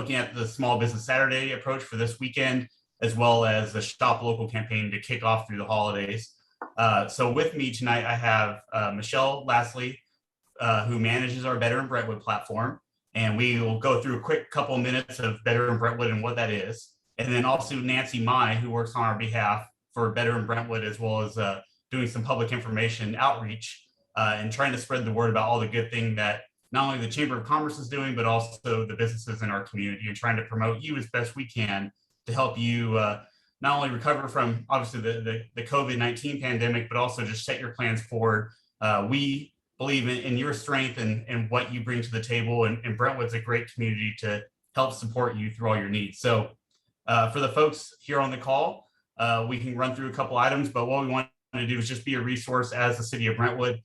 looking at the Small Business Saturday approach for this weekend, as well as the Shop Local campaign to kick off through the holidays. So with me tonight, I have Michelle Lastly, who manages our Better in Brentwood platform. And we will go through a quick couple of minutes of Better in Brentwood and what that is. And then also Nancy Mai, who works on our behalf for Better in Brentwood, as well as doing some public information outreach and trying to spread the word about all the good thing that not only the Chamber of Commerce is doing, but also the businesses in our community, and trying to promote you as best we can to help you not only recover from obviously the COVID-19 pandemic, but also just set your plans forward. We believe in your strength and what you bring to the table, and Brentwood's a great community to help support you through all your needs. So for the folks here on the call, we can run through a couple items, but what we want to do is just be a resource as the City of Brentwood.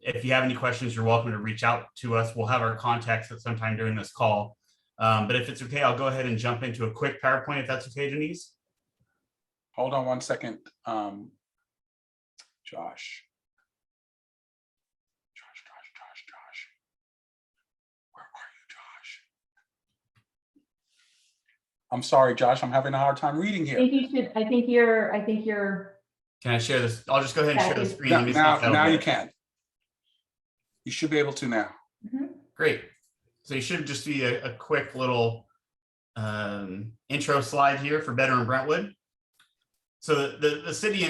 If you have any questions, you're welcome to reach out to us. We'll have our contacts at some time during this call. But if it's okay, I'll go ahead and jump into a quick PowerPoint, if that's okay, Denise. Hold on one second, Josh. Where are you, Josh? I'm sorry, Josh, I'm having a hard time reading here. I think you should, I think you're. Can I share this? I'll just go ahead and share the screen. Now you can. You should be able to now. Mm-hmm. Great. So you should just see a quick little intro slide here for Better in Brentwood. So the city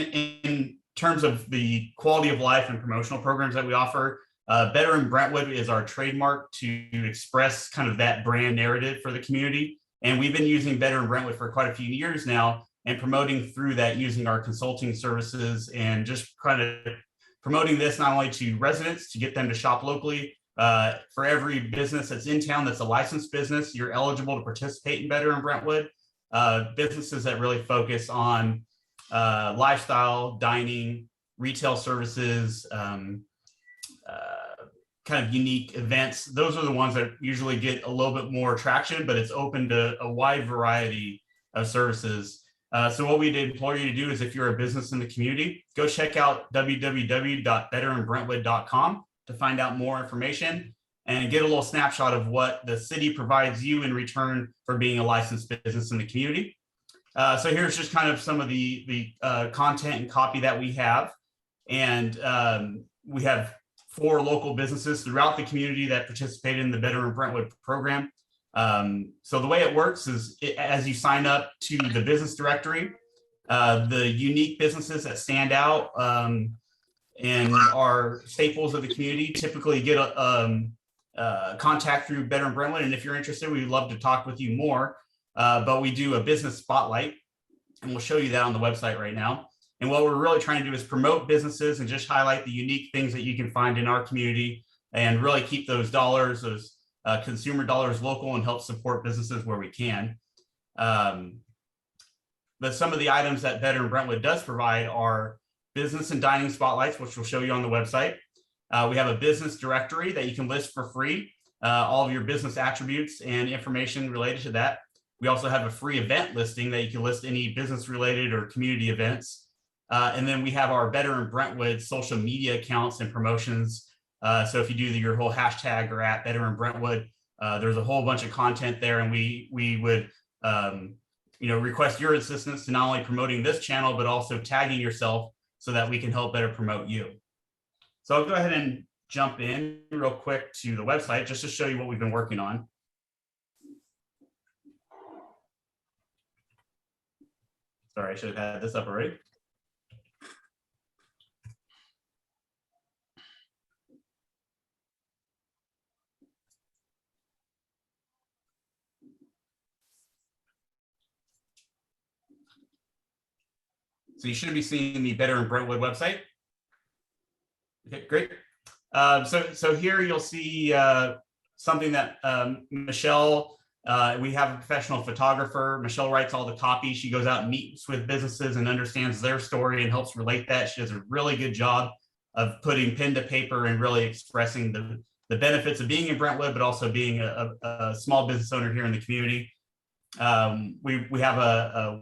in terms of the quality of life and promotional programs that we offer, Better in Brentwood is our trademark to express kind of that brand narrative for the community. And we've been using Better in Brentwood for quite a few years now, and promoting through that using our consulting services and just kind of promoting this not only to residents to get them to shop locally. For every business that's in town that's a licensed business, you're eligible to participate in Better in Brentwood. Businesses that really focus on lifestyle, dining, retail services, kind of unique events. Those are the ones that usually get a little bit more traction, but it's open to a wide variety of services. So what we'd implore you to do is, if you're a business in the community, go check out www.betterinbrentwood.com to find out more information and get a little snapshot of what the city provides you in return for being a licensed business in the community. So here's just kind of some of the content and copy that we have. And we have 4 local businesses throughout the community that participate in the Better in Brentwood program. So the way it works is as you sign up to the business directory, the unique businesses that stand out and are staples of the community typically get a contact through Better in Brentwood. And if you're interested, we'd love to talk with you more. But we do a business spotlight, and we'll show you that on the website right now. And what we're really trying to do is promote businesses and just highlight the unique things that you can find in our community, and really keep those dollars, those consumer dollars local, and help support businesses where we can. But some of the items that Better in Brentwood does provide are business and dining spotlights, which we'll show you on the website. We have a business directory that you can list for free, all of your business attributes and information related to that. We also have a free event listing that you can list any business related or community events. And then we have our Better in Brentwood social media accounts and promotions. So if you do your whole hashtag or at Better in Brentwood, there's a whole bunch of content there, and we would request your assistance to not only promoting this channel, but also tagging yourself so that we can help better promote you. So I'll go ahead and jump in real quick to the website just to show you what we've been working on. Sorry, I should have had this up already. So you should be seeing the Better in Brentwood website. Okay, great. So here you'll see something that Michelle, we have a professional photographer. Michelle writes all the copy. She goes out and meets with businesses and understands their story and helps relate that. She does a really good job of putting pen to paper and really expressing the benefits of being in Brentwood, but also being a small business owner here in the community. We have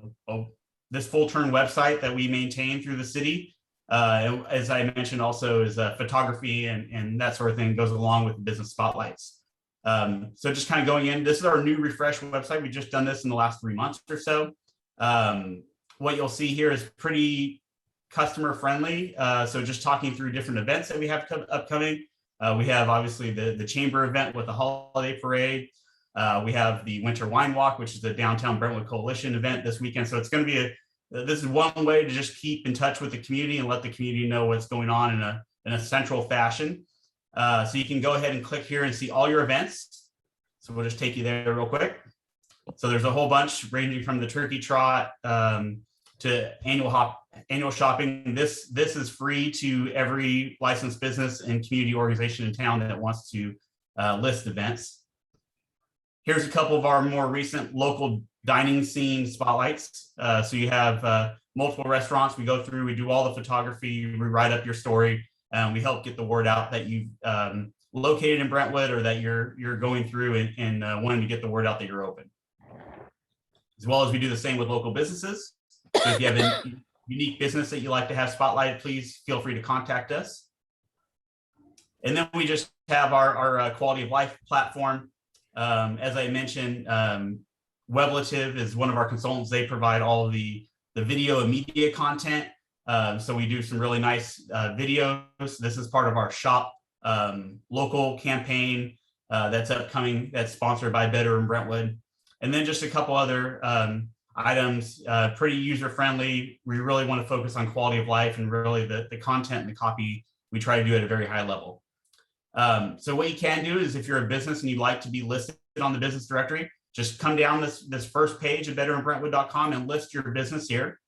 this full-turn website that we maintain through the city. As I mentioned, also is photography and that sort of thing goes along with the business spotlights. So just kind of going in, this is our new refresh website. We've just done this in the last 3 months or so. What you'll see here is pretty customer friendly. So just talking through different events that we have upcoming. We have obviously the chamber event with the holiday parade. We have the winter wine walk, which is the downtown Brentwood Coalition event this weekend. So it's going to be this is one way to just keep in touch with the community and let the community know what's going on in a central fashion. So you can go ahead and click here and see all your events. So we'll just take you there real quick. So there's a whole bunch ranging from the turkey trot to annual shopping. This is free to every licensed business and community organization in town that wants to list events. Here's a couple of our more recent local dining scene spotlights. So you have multiple restaurants we go through, we do all the photography, we write up your story, and we help get the word out that you've located in Brentwood or that you're going through and wanting to get the word out that you're open. As well as we do the same with local businesses. So if you have a unique business that you like to have spotlighted, please feel free to contact us. And then we just have our quality of life platform. As I mentioned, Weblative is one of our consultants. They provide all of the video and media content. So we do some really nice videos. This is part of our shop local campaign that's upcoming, that's sponsored by Better in Brentwood. And then just a couple other items, pretty user-friendly. We really want to focus on quality of life and really the content and the copy we try to do at a very high level. So what you can do is if you're a business and you'd like to be listed on the business directory, just come down this first page at betterinbrentwood.com and list your business here.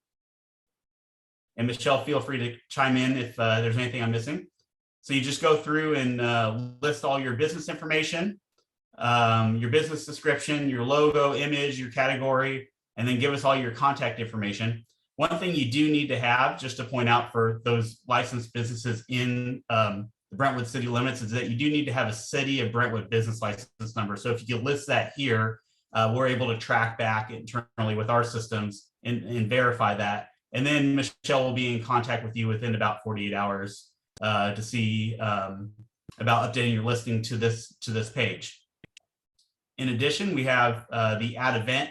And Michelle, feel free to chime in if there's anything I'm missing. So you just go through and list all your business information, your business description, your logo, image, your category, and then give us all your contact information. One thing you do need to have, just to point out for those licensed businesses in the Brentwood city limits, is that you do need to have a City of Brentwood business license number. So if you can list that here, we're able to track back internally with our systems and verify that. And then Michelle will be in contact with you within about 48 hours to see about updating your listing to this page. In addition, we have the add event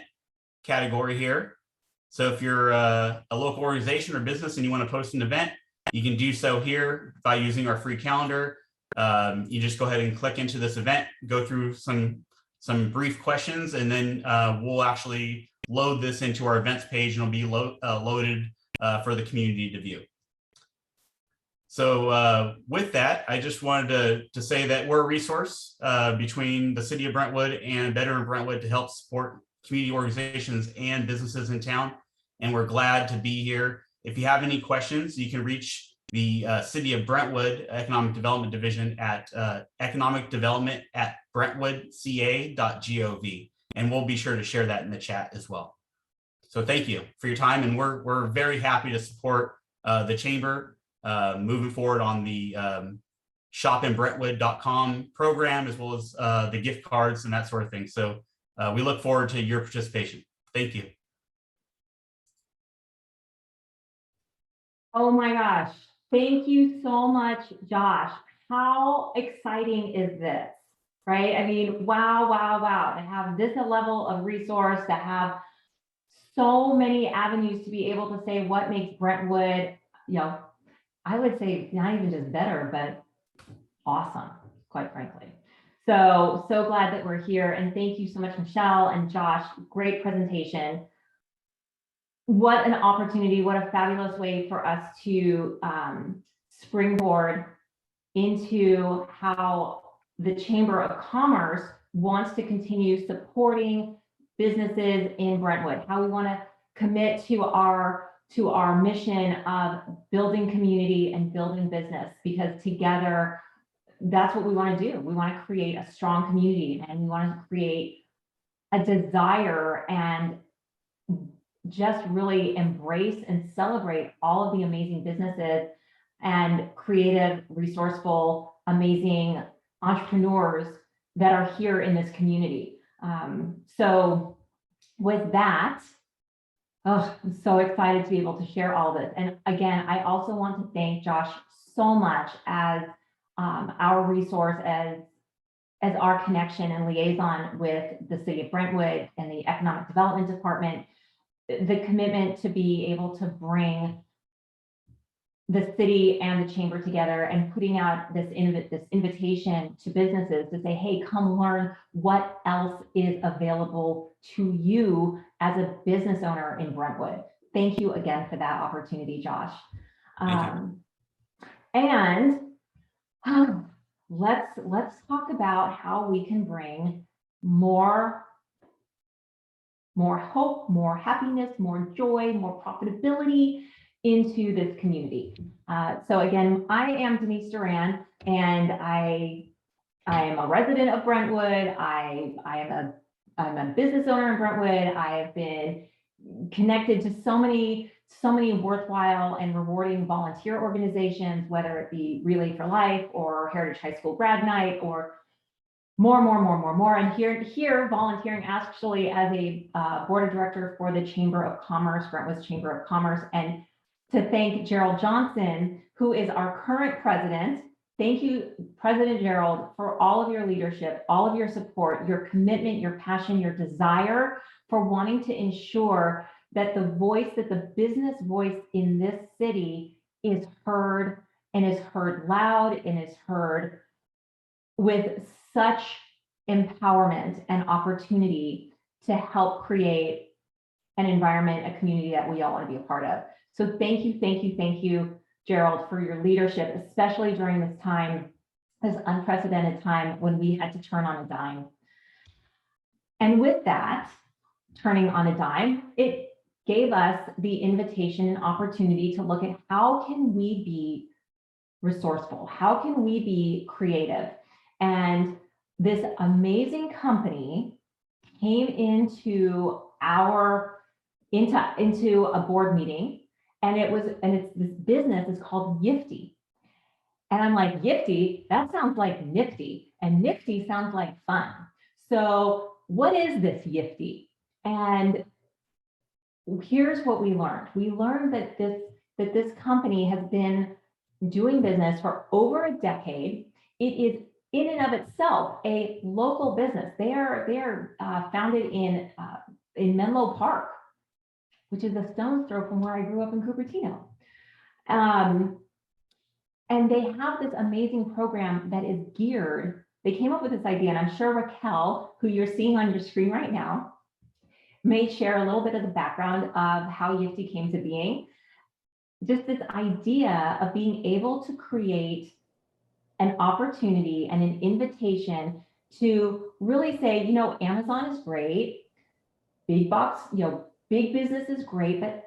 category here. So if you're a local organization or business and you want to post an event, you can do so here by using our free calendar. You just go ahead and click into this event, go through some brief questions, and then we'll actually load this into our events page and it'll be loaded for the community to view. So with that, I just wanted to say that we're a resource between the City of Brentwood and Better in Brentwood to help support community organizations and businesses in town. And we're glad to be here. If you have any questions, you can reach the City of Brentwood Economic Development Division at economicdevelopment@brentwoodca.gov. And we'll be sure to share that in the chat as well. So thank you for your time. And we're very happy to support the Chamber moving forward on the shopinbrentwood.com program, as well as the gift cards and that sort of thing. So we look forward to your participation. Thank you. Oh my gosh. Thank you so much, Josh. How exciting is this, right? I mean, wow, wow, wow. To have this level of resource, to have so many avenues to be able to say what makes Brentwood, I would say not even just better, but awesome, quite frankly. So glad that we're here. And thank you so much, Michelle and Josh. Great presentation. What an opportunity, what a fabulous way for us to springboard into how the Chamber of Commerce wants to continue supporting businesses in Brentwood, how we want to commit to our mission of building community and building business, because together, that's what we want to do. We want to create a strong community, and we want to create a desire and just really embrace and celebrate all of the amazing businesses and creative, resourceful, amazing entrepreneurs that are here in this community. So with that, I'm so excited to be able to share all this. And again, I also want to thank Josh so much as our resource, as as our connection and liaison with the City of Brentwood and the Economic Development Department, the commitment to be able to bring the city and the chamber together and putting out this invitation to businesses to say, hey, come learn what else is available to you as a business owner in Brentwood. Thank you again for that opportunity, Josh. And let's talk about how we can bring more hope, more happiness, more joy, more profitability into this community. So again, I am Denise Duran, and I am a resident of Brentwood. I'm a business owner in Brentwood. I have been connected to so many worthwhile and rewarding volunteer organizations, whether it be Relay for Life or Heritage High School Grad Night or more. And here volunteering actually as a board of director for the Chamber of Commerce, Brentwood's Chamber of Commerce, and to thank Gerald Johnson, who is our current president. Thank you, President Gerald, for all of your leadership, all of your support, your commitment, your passion, your desire for wanting to ensure that the business voice in this city is heard, and is heard loud, and is heard with such empowerment and opportunity to help create an environment, a community that we all want to be a part of. So thank you, Gerald, for your leadership, especially during this time, this unprecedented time when we had to turn on a dime. And with that, turning on a dime, it gave us the invitation and opportunity to look at how can we be resourceful? How can we be creative? And this amazing company came into a board meeting, and this business is called Yifty. And I'm like, Yifty, that sounds like nifty, and nifty sounds like fun. So what is this Yifty? And here's what we learned. We learned that this company has been doing business for over a decade. It is in and of itself a local business. They are founded in Menlo Park, which is a stone's throw from where I grew up in Cupertino. And they have this amazing program that is geared. They came up with this idea, and I'm sure Raquel, who you're seeing on your screen right now, may share a little bit of the background of how Yifty came to being. Just this idea of being able to create an opportunity and an invitation to really say, Amazon is great, big box, big business is great, but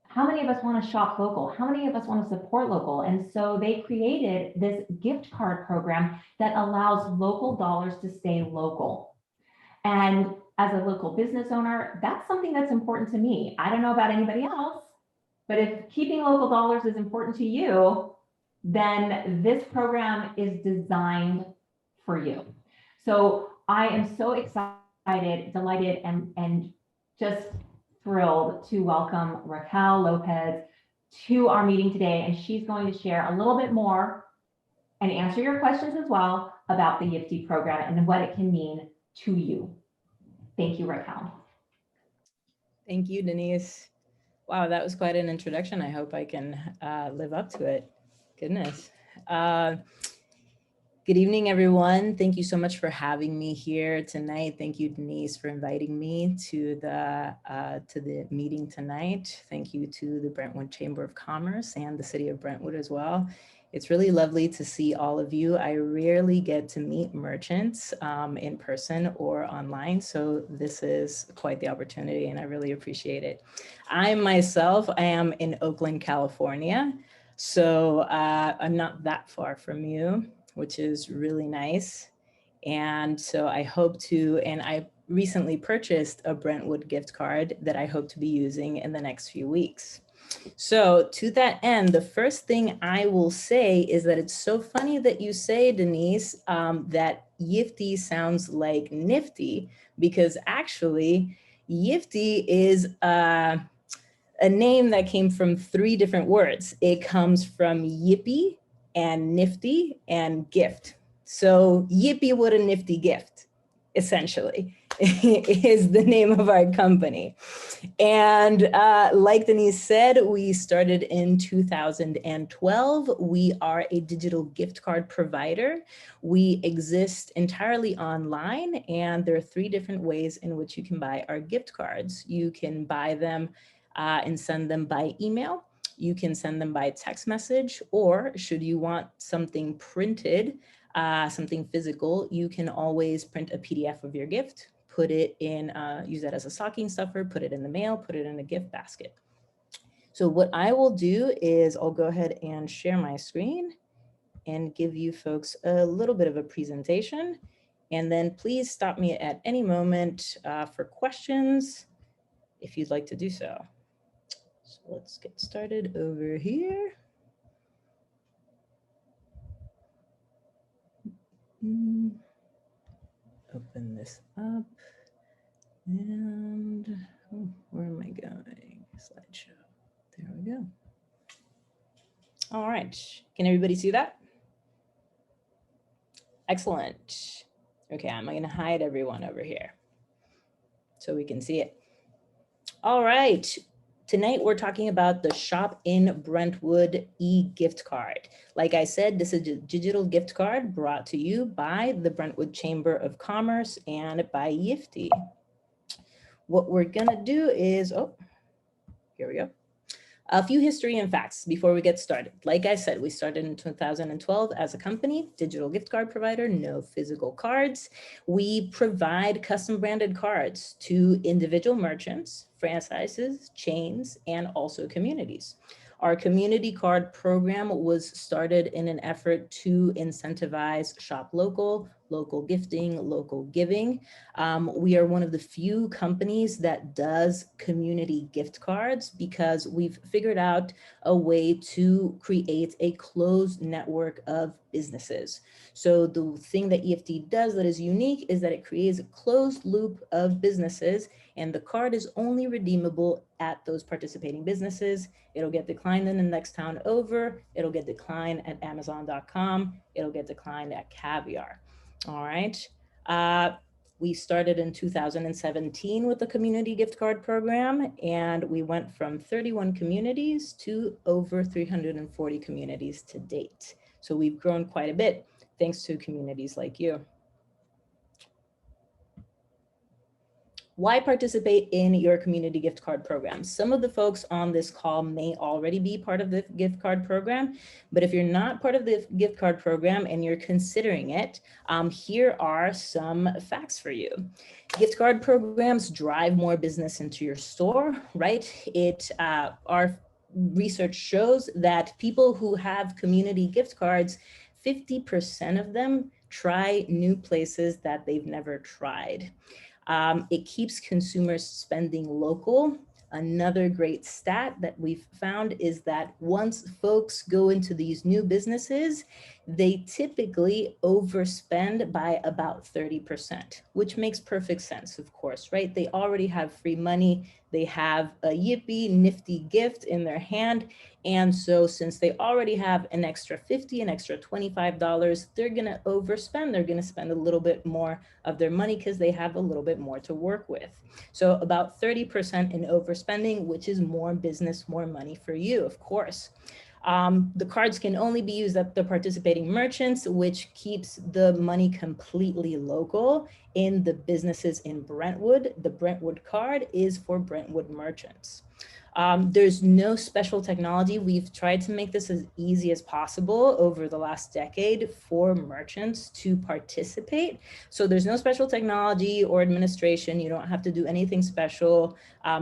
how many of us want to shop local? How many of us want to support local? And so they created this gift card program that allows local dollars to stay local. And as a local business owner, that's something that's important to me. I don't know about anybody else, but if keeping local dollars is important to you, then this program is designed for you. So I am so excited, delighted, and just thrilled to welcome Raquel Lopez to our meeting today. And she's going to share a little bit more and answer your questions as well about the Yifty program and what it can mean to you. Thank you, Raquel. Thank you, Denise. Wow, that was quite an introduction. I hope I can live up to it. Goodness. Good evening, everyone. Thank you so much for having me here tonight. Thank you, Denise, for inviting me to the meeting tonight. Thank you to the Brentwood Chamber of Commerce and the City of Brentwood as well. It's really lovely to see all of you. I rarely get to meet merchants in person or online, so this is quite the opportunity, and I really appreciate it. I am in Oakland, California, so I'm not that far from you, which is really nice. And so I hope to, and I recently purchased a Brentwood gift card that I hope to be using in the next few weeks. So to that end, the first thing I will say is that it's so funny that you say, Denise, that Yifty sounds like nifty, because actually Yifty is a name that came from 3 different words. It comes from yippee and nifty and gift. So yippee, what a nifty gift, essentially, is the name of our company. And like Denise said, we started in 2012. We are a digital gift card provider. We exist entirely online, and there are 3 different ways in which you can buy our gift cards. You can buy them and send them by email. You can send them by text message, or should you want something printed, something physical, you can always print a PDF of your gift, put it in, use that as a stocking stuffer, put it in the mail, put it in a gift basket. So what I will do is I'll go ahead and share my screen and give you folks a little bit of a presentation. And then please stop me at any moment for questions if you'd like to do so. So let's get started over here. Open this up. And where am I going? Slideshow. There we go. All right. Can everybody see that? Excellent. Okay, I'm going to hide everyone over here so we can see it. All right. Tonight, we're talking about the Shop in Brentwood e-gift card. Like I said, this is a digital gift card brought to you by the Brentwood Chamber of Commerce and by Yifty. What we're gonna do is, oh, here we go. A few history and facts before we get started. Like I said, we started in 2012 as a company, digital gift card provider, no physical cards. We provide custom branded cards to individual merchants, franchises, chains, and also communities. Our community card program was started in an effort to incentivize shop local, local gifting, local giving. We are one of the few companies that does community gift cards because we've figured out a way to create a closed network of businesses. So the thing that EFT does that is unique is that it creates a closed loop of businesses, and the card is only redeemable at those participating businesses. It'll get declined in the next town over. It'll get declined at Amazon.com. It'll get declined at Caviar. All right. We started in 2017 with the community gift card program, and we went from 31 communities to over 340 communities to date. So we've grown quite a bit thanks to communities like you. Why participate in your community gift card program? Some of the folks on this call may already be part of the gift card program, but if you're not part of the gift card program and you're considering it, here are some facts for you. Gift card programs drive more business into your store, right? Our research shows that people who have community gift cards, 50% of them try new places that they've never tried. It keeps consumers spending local. Another great stat that we've found is that once folks go into these new businesses, they typically overspend by about 30%, which makes perfect sense, of course, right? They already have free money. They have a yippee nifty gift in their hand. And so since they already have an extra $50, an extra $25, they're gonna overspend. They're gonna spend a little bit more of their money because they have a little bit more to work with. So about 30% in overspending, which is more business, more money for you, of course. The cards can only be used at the participating merchants, which keeps the money completely local in the businesses in Brentwood. The Brentwood card is for Brentwood merchants. There's no special technology. We've tried to make this as easy as possible over the last decade for merchants to participate. So there's no special technology or administration. You don't have to do anything special.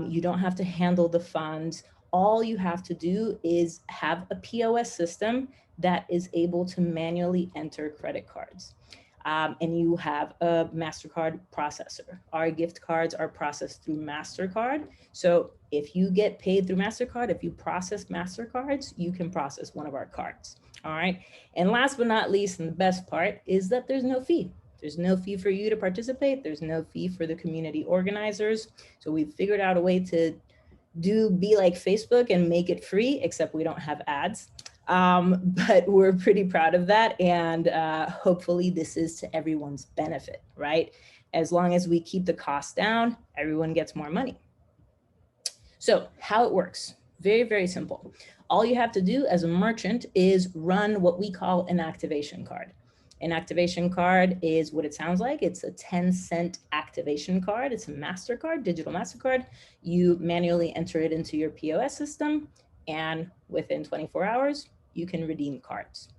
You don't have to handle the funds. All you have to do is have a POS system that is able to manually enter credit cards. And you have a MasterCard processor. Our gift cards are processed through MasterCard. So if you get paid through MasterCard, if you process MasterCards, you can process one of our cards. All right. And last but not least, and the best part is that there's no fee. There's no fee for you to participate. There's no fee for the community organizers. So we've figured out a way to be like Facebook and make it free, except we don't have ads. But we're pretty proud of that. And hopefully this is to everyone's benefit, right? As long as we keep the cost down, everyone gets more money. So how it works, very, very simple. All you have to do as a merchant is run what we call an activation card. An activation card is what it sounds like. It's a 10-cent activation card. It's a MasterCard, digital MasterCard. You manually enter it into your POS system, and within 24 hours, you can redeem cards.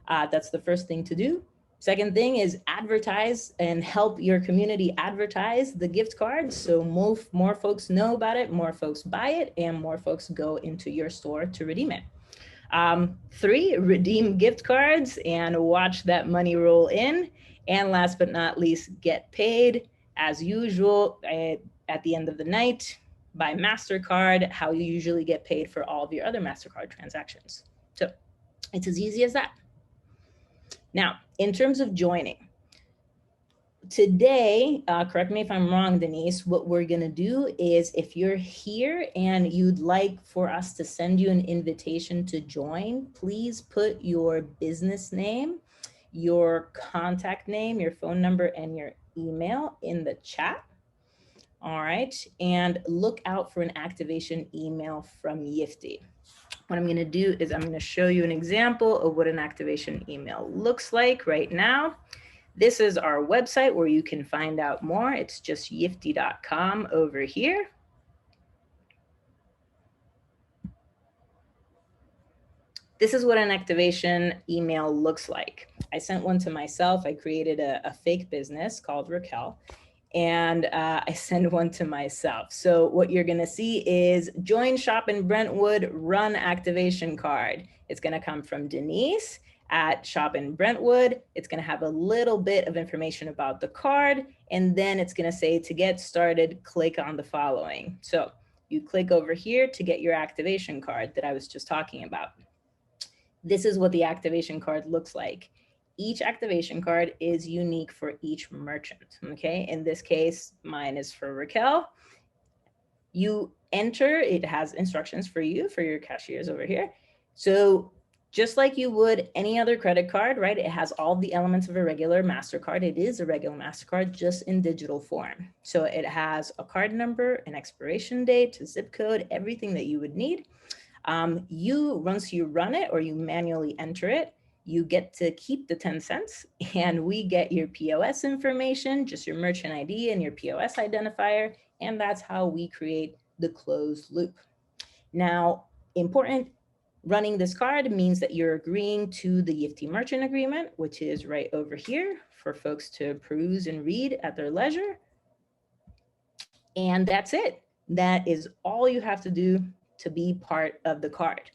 That's the first thing to do. Second thing is advertise and help your community advertise the gift cards. So more folks know about it, more folks buy it, and more folks go into your store to redeem it. 3, redeem gift cards and watch that money roll in. And last but not least, get paid as usual at the end of the night by MasterCard, how you usually get paid for all of your other MasterCard transactions. So it's as easy as that. Now, in terms of joining, today, correct me if I'm wrong, Denise, what we're gonna do is if you're here and you'd like for us to send you an invitation to join, please put your business name, your contact name, your phone number, and your email in the chat. All right, and look out for an activation email from Yifty. What I'm gonna do is I'm gonna show you an example of what an activation email looks like right now. This is our website where you can find out more. It's just yifty.com over here. This is what an activation email looks like. I sent one to myself. I created a fake business called Raquel, and I send one to myself. So what you're gonna see is join Shop in Brentwood, run activation card. It's gonna come from Denise at Shop in Brentwood. It's gonna have a little bit of information about the card, and then it's gonna say to get started, click on the following. So you click over here to get your activation card that I was just talking about. This is what the activation card looks like. Each activation card is unique for each merchant, okay? In this case, mine is for Raquel. You enter, it has instructions for you, for your cashiers over here. So just like you would any other credit card, right? It has all the elements of a regular MasterCard. It is a regular MasterCard, just in digital form. So it has a card number, an expiration date, a zip code, everything that you would need. Once you run it or you manually enter it, you get to keep the 10 cents and we get your POS information, just your merchant ID and your POS identifier. And that's how we create the closed loop. Now, important, running this card means that you're agreeing to the Yifty merchant agreement, which is right over here for folks to peruse and read at their leisure. And that's it. That is all you have to do to be part of the card.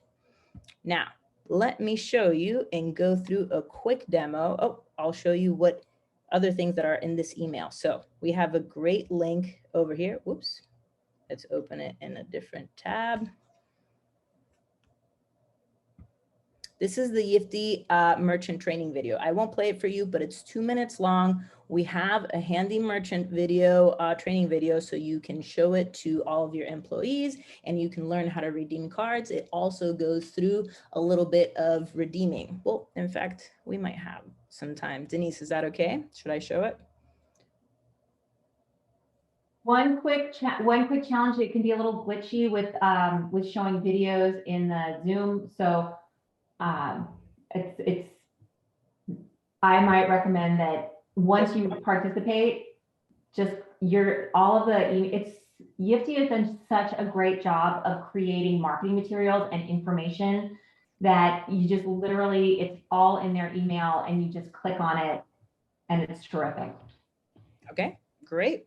Now, let me show you and go through a quick demo. Oh, I'll show you what other things that are in this email. So we have a great link over here. Whoops, let's open it in a different tab. This is the Yifty merchant training video. I won't play it for you, but it's 2 minutes long. We have a handy merchant video, training video, so you can show it to all of your employees and you can learn how to redeem cards. It also goes through a little bit of redeeming. Well, in fact, we might have some time. Denise, is that okay? Should I show it? One quick challenge. It can be a little glitchy with showing videos in the Zoom. So I might recommend that once you participate, just Yifty has done such a great job of creating marketing materials and information that you just literally, it's all in their email and you just click on it and it's terrific. Okay, great.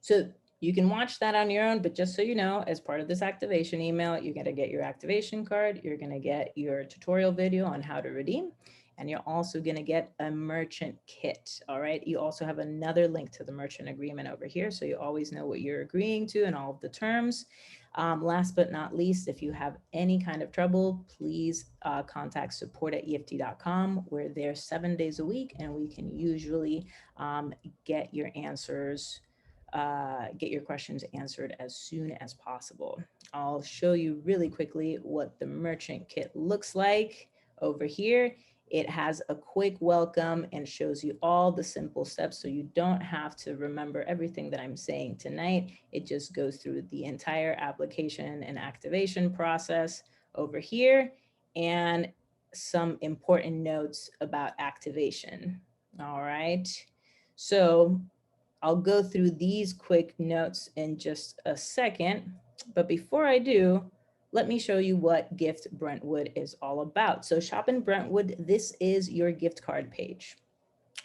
So you can watch that on your own, but just so you know, as part of this activation email, you're going to get your activation card. You're going to get your tutorial video on how to redeem, and you're also going to get a merchant kit. All right. You also have another link to the merchant agreement over here, so you always know what you're agreeing to and all of the terms. Last but not least, if you have any kind of trouble, please contact support@yifty.com. We're there 7 days a week, and we can usually get your answers get your questions answered as soon as possible. I'll show you really quickly what the merchant kit looks like over here. It has a quick welcome and shows you all the simple steps, so you don't have to remember everything that I'm saying tonight. It just goes through the entire application and activation process over here, and some important notes about activation. All right, so I'll go through these quick notes in just a second, but before I do, let me show you what Gift Brentwood is all about. So Shop in Brentwood, this is your gift card page.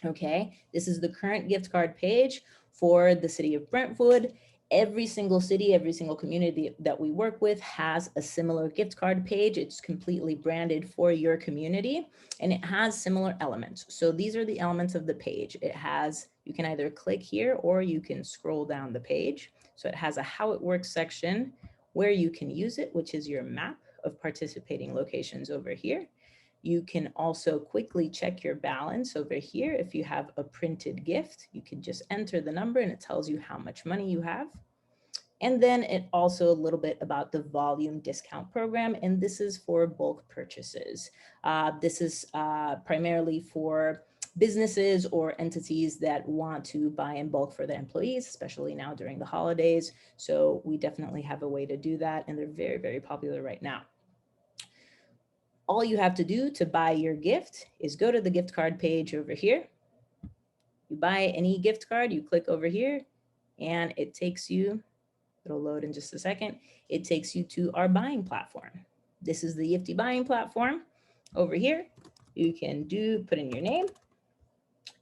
Okay, this is the current gift card page for the city of Brentwood. Every single city, every single community that we work with has a similar gift card page. It's completely branded for your community and it has similar elements. So these are the elements of the page. It has, you can either click here or you can scroll down the page. So it has a how it works section where you can use it, which is your map of participating locations over here. You can also quickly check your balance over here. If you have a printed gift, you can just enter the number and it tells you how much money you have. And then it also a little bit about the volume discount program. And this is for bulk purchases. This is primarily for businesses or entities that want to buy in bulk for their employees, especially now during the holidays. So we definitely have a way to do that. And they're very, very popular right now. All you have to do to buy your gift is go to the gift card page over here. You buy any gift card, you click over here and it takes you, it'll load in just a second. It takes you to our buying platform. This is the Yifty buying platform. Over here, you can put in your name.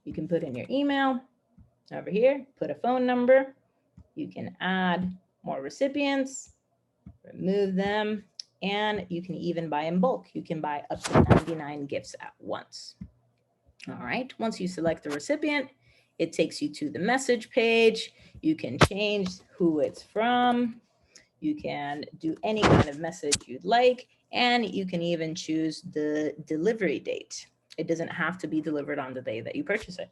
You can put in your email. Over here, put a phone number. You can add more recipients, remove them, and you can even buy in bulk. You can buy up to 99 gifts at once. All right, once you select the recipient, it takes you to the message page. You can change who it's from. You can do any kind of message you'd like, and you can even choose the delivery date. It doesn't have to be delivered on the day that you purchase it.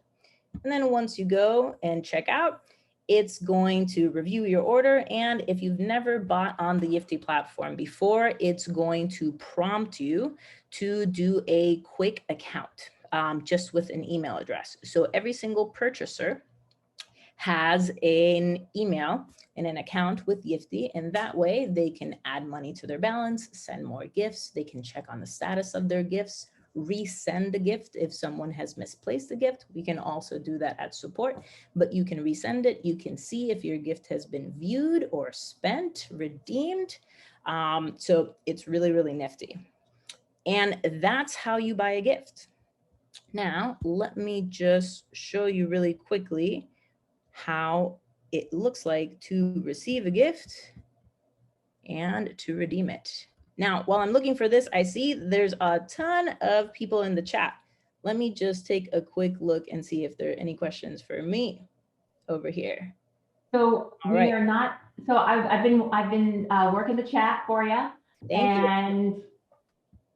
And then once you go and check out, it's going to review your order. And if you've never bought on the Yifty platform before, it's going to prompt you to do a quick account just with an email address. So every single purchaser has an email and an account with Yifty, and that way they can add money to their balance, send more gifts, they can check on the status of their gifts, resend the gift if someone has misplaced the gift. We can also do that at support, but you can resend it. You can see if your gift has been viewed or spent, redeemed. So it's really, really nifty. And that's how you buy a gift. Now, let me just show you really quickly how it looks like to receive a gift and to redeem it. Now, while I'm looking for this, I see there's a ton of people in the chat. Let me just take a quick look and see if there are any questions for me over here. So All we right. are not, so I've been working the chat for you. Thank you. And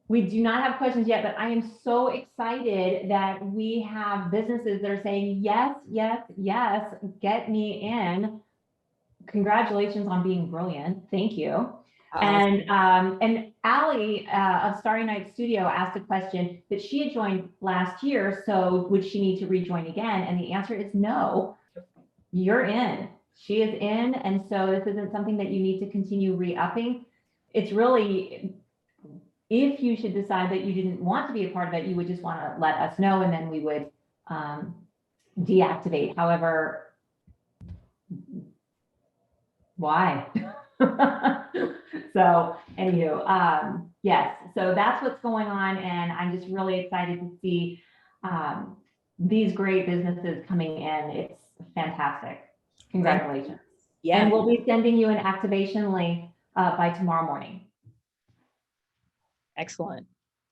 we do not have questions yet, but I am so excited that we have businesses that are saying, yes, yes, yes, get me in. Congratulations on being brilliant. Thank you. And Allie of Starry Night Studio asked a question that she had joined last year. So would she need to rejoin again? And the answer is no, you're in. She is in. And so this isn't something that you need to continue re-upping. It's really, if you should decide that you didn't want to be a part of it, you would just want to let us know and then we would deactivate. However, why? So anywho, yes, so that's what's going on. And I'm just really excited to see these great businesses coming in. It's fantastic. Congratulations. Yeah. And we'll be sending you an activation link by tomorrow morning. Excellent.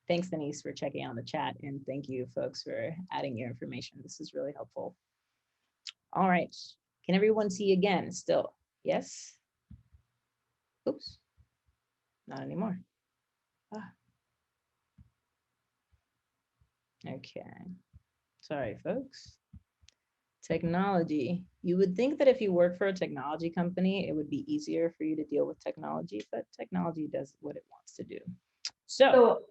Thanks, Denise, for checking on the chat. And thank you, folks, for adding your information. This is really helpful. All right. Can everyone see again still? Yes? Oops. Not anymore. Ah. Okay. Sorry, folks. Technology. You would think that if you work for a technology company, it would be easier for you to deal with technology, but technology does what it wants to do. So,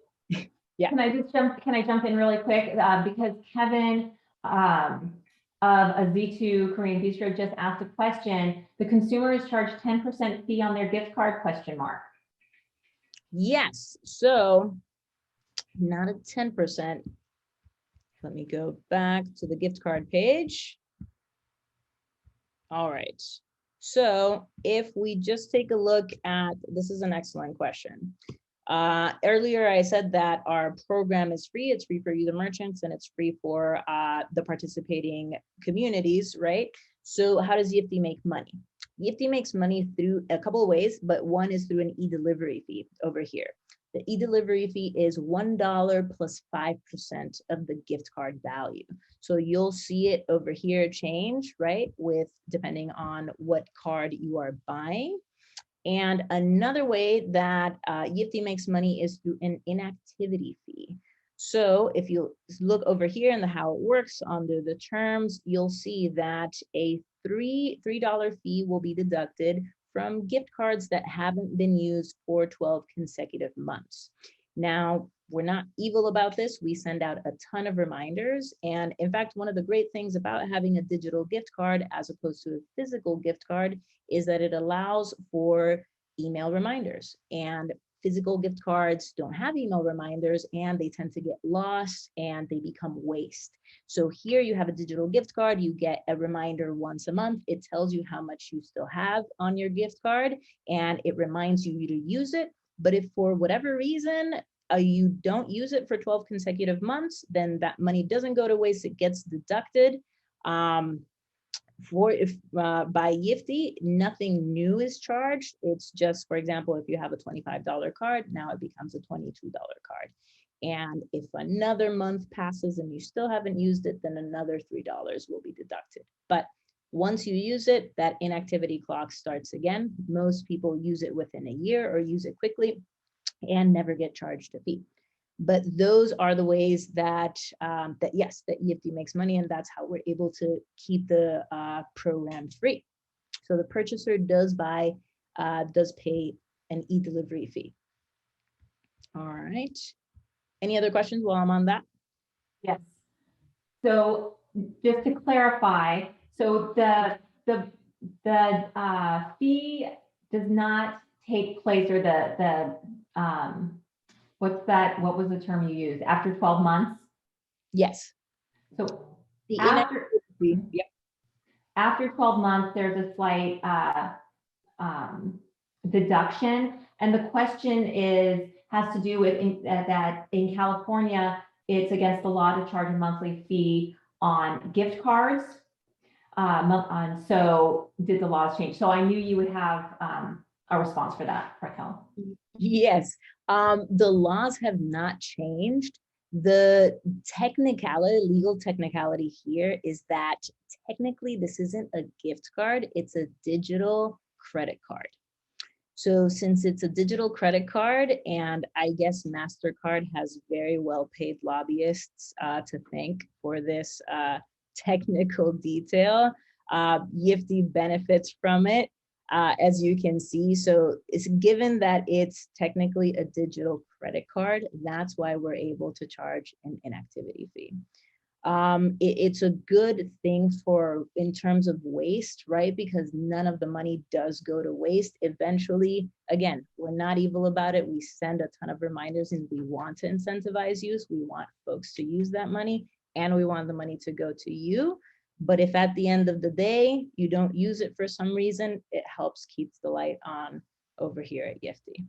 yeah. Can I jump in really quick? Because Kevin of a Z2 Korean Bistro just asked a question. The consumer is charged 10% fee on their gift card, question mark. Yes, so not a 10%. Let me go back to the gift card page. All right. So if we just take a look at, this is an excellent question. Earlier, I said that our program is free. It's free for you, the merchants, and it's free for the participating communities, right? So how does Yifty make money? Yifty makes money through a couple of ways, but one is through an e-delivery fee over here. The e-delivery fee is $1 plus 5% of the gift card value. So you'll see it over here change, right? With depending on what card you are buying. And another way that Yifty makes money is through an inactivity fee. So if you look over here and how it works under the terms, you'll see that a $3 fee will be deducted from gift cards that haven't been used for 12 consecutive months. Now, we're not evil about this. We send out a ton of reminders. And in fact, one of the great things about having a digital gift card as opposed to a physical gift card is that it allows for email reminders. And physical gift cards don't have email reminders and they tend to get lost and they become waste. So here you have a digital gift card, you get a reminder once a month. It tells you how much you still have on your gift card and it reminds you to use it. But if for whatever reason you don't use it for 12 consecutive months, then that money doesn't go to waste, it gets deducted. By Yifty, nothing new is charged. It's just, for example, if you have a $25 card, now it becomes a $22 card. And if another month passes and you still haven't used it, then another $3 will be deducted. But once you use it, that inactivity clock starts again. Most people use it within a year or use it quickly and never get charged a fee. But those are the ways that that Yifty makes money, and that's how we're able to keep the program free. So the purchaser does pay an e-delivery fee. All right. Any other questions while I'm on that? Yes. So just to clarify, so the fee does not take place, or what was the term you used? After 12 months? Yes. So the after 12 months, there's a slight deduction. And the question has to do with that in California, it's against the law to charge a monthly fee on gift cards. So did the laws change? So I knew you would have a response for that, Raquel. Yes, the laws have not changed. The legal technicality here is that technically this isn't a gift card, it's a digital credit card. So since it's a digital credit card, and I guess MasterCard has very well paid lobbyists to thank for this technical detail, Yifty benefits from it. As you can see, so it's given that it's technically a digital credit card, that's why we're able to charge an inactivity fee. It's a good thing in terms of waste, right? Because none of the money does go to waste. Eventually, again, we're not evil about it. We send a ton of reminders and we want to incentivize use. We want folks to use that money and we want the money to go to you. But if at the end of the day, you don't use it for some reason, it helps keep the light on over here at Yifty.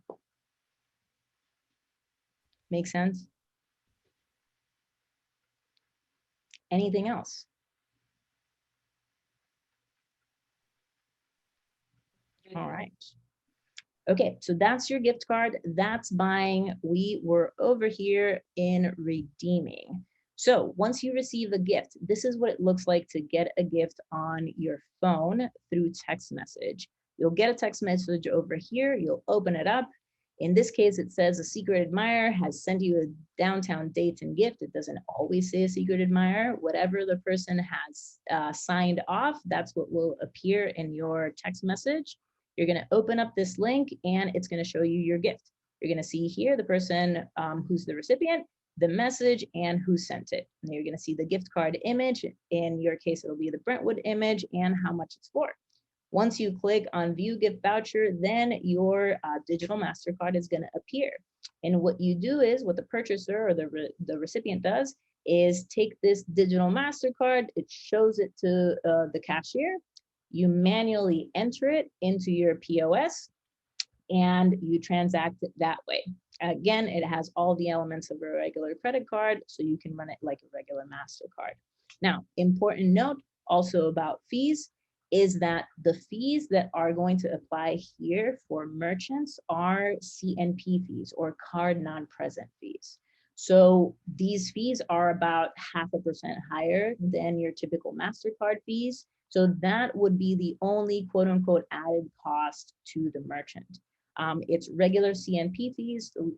Make sense? Anything else? All right. Okay, so that's your gift card. That's buying. We were over here in redeeming. So once you receive a gift, this is what it looks like to get a gift on your phone through text message. You'll get a text message over here. You'll open it up. In this case, it says a secret admirer has sent you a downtown date and gift. It doesn't always say a secret admirer. Whatever the person has signed off, that's what will appear in your text message. You're going to open up this link and it's going to show you your gift. You're going to see here the person who's the recipient, the message, and who sent it. And you're going to see the gift card image. In your case, it'll be the Brentwood image and how much it's for. Once you click on view gift voucher, then your digital MasterCard is going to appear. And what you do is, what the purchaser or the recipient does is take this digital MasterCard, it shows it to the cashier, you manually enter it into your POS, and you transact it that way. Again, it has all the elements of a regular credit card, so you can run it like a regular MasterCard. Now, important note also about fees is that the fees that are going to apply here for merchants are Cnp fees, or card non-present fees. So these fees are about 0.5% higher than your typical MasterCard fees. So that would be the only quote unquote added cost to the merchant. It's regular Cnp fees through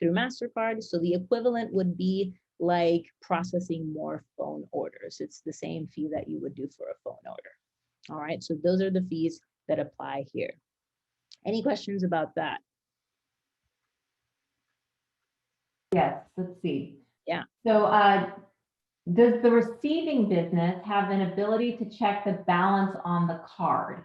MasterCard. So the equivalent would be like processing more phone orders. It's the same fee that you would do for a phone order. All right, so those are the fees that apply here. Any questions about that? Yes, let's see. Yeah. So does the receiving business have an ability to check the balance on the card?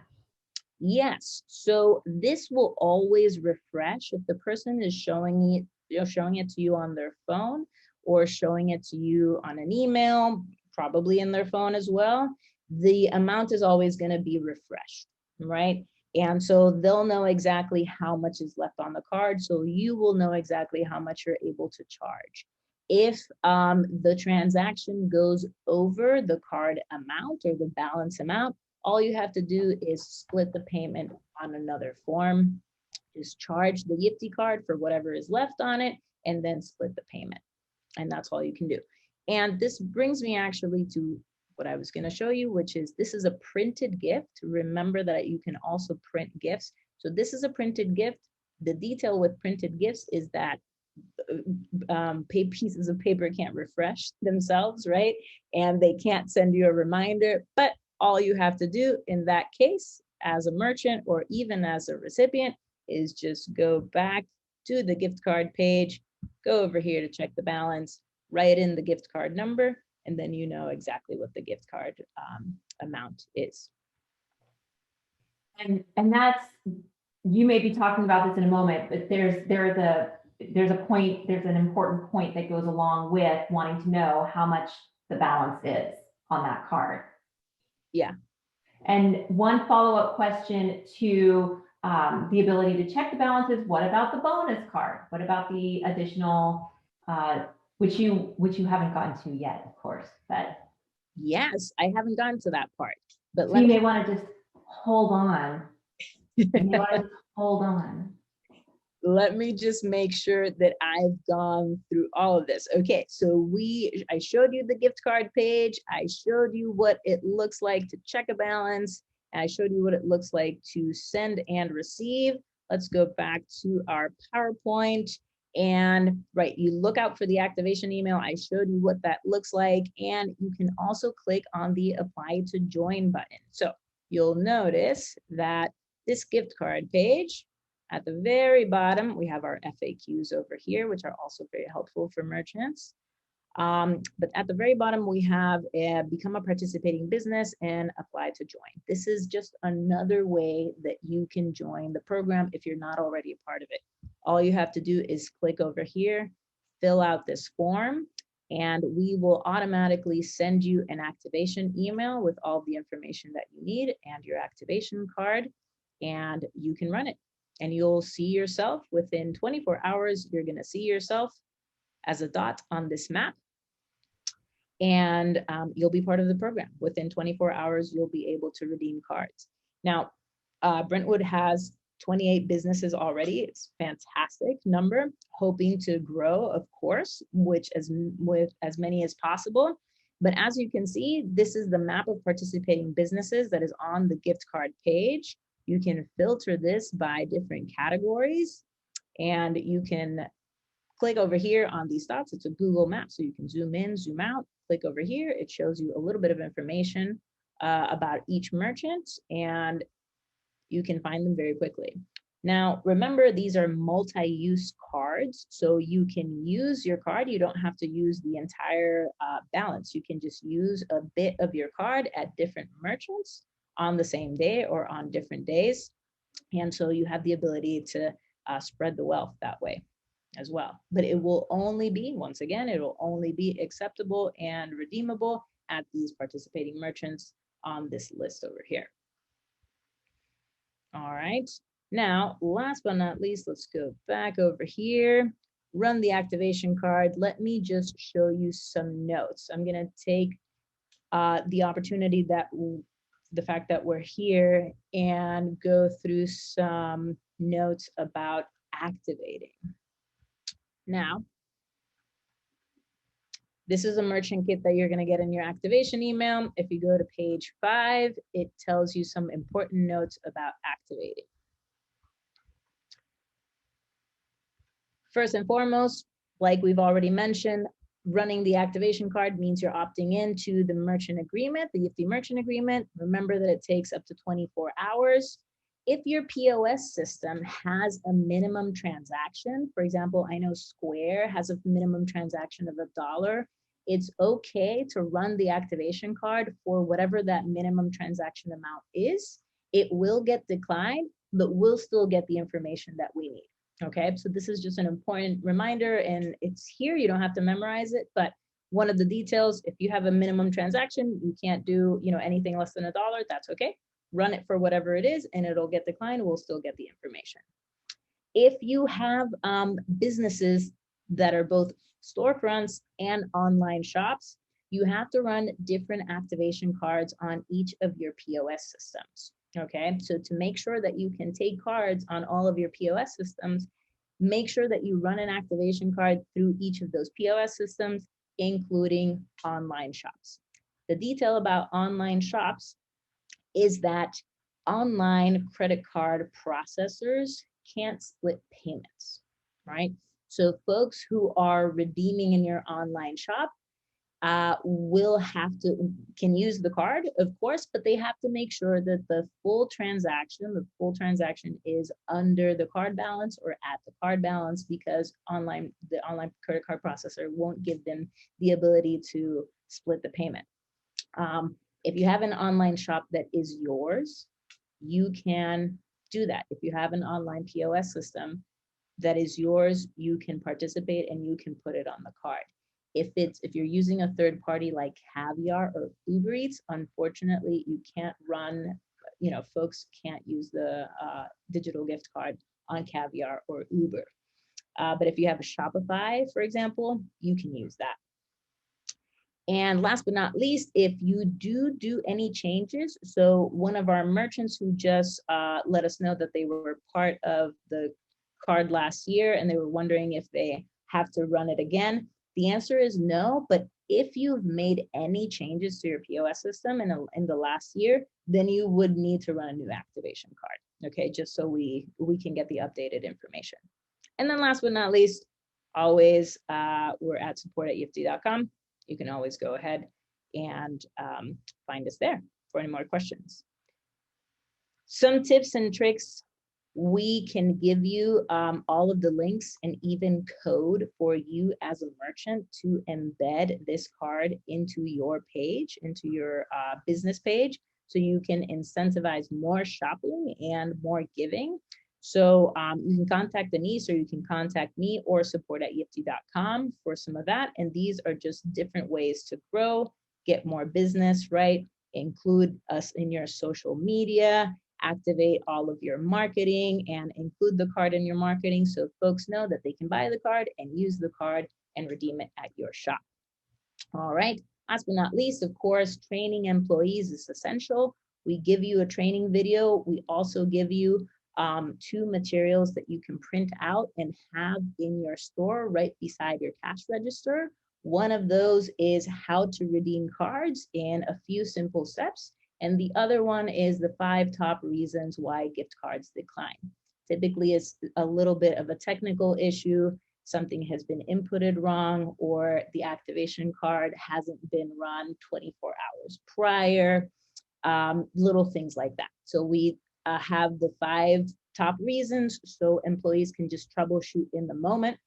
Yes, so this will always refresh if the person is showing it to you on their phone or showing it to you on an email, probably in their phone as well. The amount is always going to be refreshed, right? And so they'll know exactly how much is left on the card. So you will know exactly how much you're able to charge. If the transaction goes over the card amount or the balance amount, all you have to do is split the payment on another form. Just charge the Yifty card for whatever is left on it and then split the payment. And that's all you can do. And this brings me actually to what I was going to show you, which is this is a printed gift. Remember that you can also print gifts. So this is a printed gift. The detail with printed gifts is that pieces of paper can't refresh themselves, right? And they can't send you a reminder, but all you have to do in that case as a merchant or even as a recipient is just go back to the gift card page, go over here to check the balance, write in the gift card number, and then you know exactly what the gift card amount is. And that's, you may be talking about this in a moment, but there's an important point that goes along with wanting to know how much the balance is on that card. Yeah. And one follow-up question to the ability to check the balances, what about the bonus card? What about the additional, which you haven't gotten to yet, of course, but. Yes, I haven't gotten to that part, but So you may want to just hold on. You may want to just hold on. Let me just make sure that I've gone through all of this. Okay, so I showed you the gift card page. I showed you what it looks like to check a balance. And I showed you what it looks like to send and receive. Let's go back to our PowerPoint. And right, you look out for the activation email. I showed you what that looks like. And you can also click on the apply to join button. So you'll notice that this gift card page, at the very bottom, we have our FAQs over here, which are also very helpful for merchants. But at the very bottom, we have become a participating business and apply to join. This is just another way that you can join the program if you're not already a part of it. All you have to do is click over here, fill out this form, and we will automatically send you an activation email with all the information that you need and your activation card, and you can run it. And you'll see yourself within 24 hours, you're gonna see yourself as a dot on this map. And you'll be part of the program. Within 24 hours, you'll be able to redeem cards. Now, Brentwood has 28 businesses already. It's a fantastic number, hoping to grow, of course, with as many as possible. But as you can see, this is the map of participating businesses that is on the gift card page. You can filter this by different categories. And you can click over here on these dots. It's a Google map, so you can zoom in, zoom out, click over here. It shows you a little bit of information about each merchant, and you can find them very quickly. Now, remember, these are multi-use cards, so you can use your card. You don't have to use the entire balance. You can just use a bit of your card at different merchants on the same day or on different days. And so you have the ability to spread the wealth that way as well. But it will only be, once again, it will only be acceptable and redeemable at these participating merchants on this list over here. All right. Now, last but not least, let's go back over here, run the activation card. Let me just show you some notes. I'm going to take the opportunity that the fact that we're here and go through some notes about activating. Now, this is a merchant kit that you're going to get in your activation email. If you go to page 5, it tells you some important notes about activating. First and foremost, like we've already mentioned, running the activation card means you're opting into the merchant agreement, the IFTI merchant agreement. Remember that it takes up to 24 hours. If your POS system has a minimum transaction, for example, I know Square has a minimum transaction of $1. It's okay to run the activation card for whatever that minimum transaction amount is. It will get declined, but we'll still get the information that we need. Okay, so this is just an important reminder, and it's here. You don't have to memorize it, but one of the details, if you have a minimum transaction, you can't do, anything less than $1. That's okay. Run it for whatever it is, and it'll get declined. We'll still get the information. If you have businesses that are both storefronts and online shops, you have to run different activation cards on each of your POS systems. Okay, so to make sure that you can take cards on all of your POS systems, make sure that you run an activation card through each of those POS systems, including online shops. The detail about online shops is that online credit card processors can't split payments, right? So folks who are redeeming in your online shop can use the card, of course, but they have to make sure that the full transaction is under the card balance or at the card balance, because the online credit card processor won't give them the ability to split the payment. If you have an online shop that is yours, you can do that. If you have an online POS system that is yours, you can participate and you can put it on the card. If you're using a third party like Caviar or Uber Eats, unfortunately, you can't run, folks can't use the digital gift card on Caviar or Uber. But if you have a Shopify, for example, you can use that. And last but not least, if you do any changes, so one of our merchants who just let us know that they were part of the card last year and they were wondering if they have to run it again. The answer is no, but if you've made any changes to your POS system in the last year, then you would need to run a new activation card, okay, just so we can get the updated information. And then last but not least, always, we're at support@efty.com. You can always go ahead and find us there for any more questions. Some tips and tricks. We can give you all of the links and even code for you as a merchant to embed this card into your page, into your business page, so you can incentivize more shopping and more giving. So you can contact Denise, or you can contact me, or support@efty.com for some of that. And these are just different ways to grow, get more business, right? Include us in your social media, activate all of your marketing, and include the card in your marketing so folks know that they can buy the card and use the card and redeem it at your shop. All right, last but not least, of course, training employees is essential. We give you a training video. We also give you 2 materials that you can print out and have in your store right beside your cash register. One of those is how to redeem cards in a few simple steps. And the other one is the 5 top reasons why gift cards decline. Typically, it's a little bit of a technical issue. Something has been inputted wrong, or the activation card hasn't been run 24 hours prior, little things like that. So we have the 5 top reasons so employees can just troubleshoot in the moment,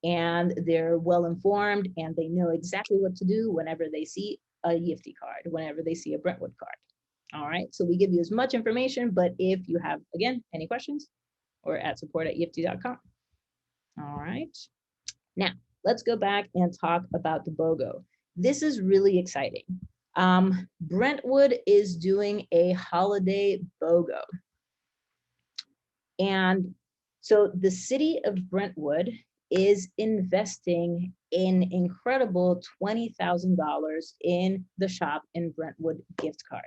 and they're well informed and they know exactly what to do whenever they see a Yifty card, whenever they see a Brentwood card. All right, so we give you as much information, but if you have, again, any questions, or at support@yifty.com. All right, now let's go back and talk about the BOGO. This is really exciting. Brentwood is doing a holiday BOGO. And so the city of Brentwood is investing an incredible $20,000 in the Shop in Brentwood gift card.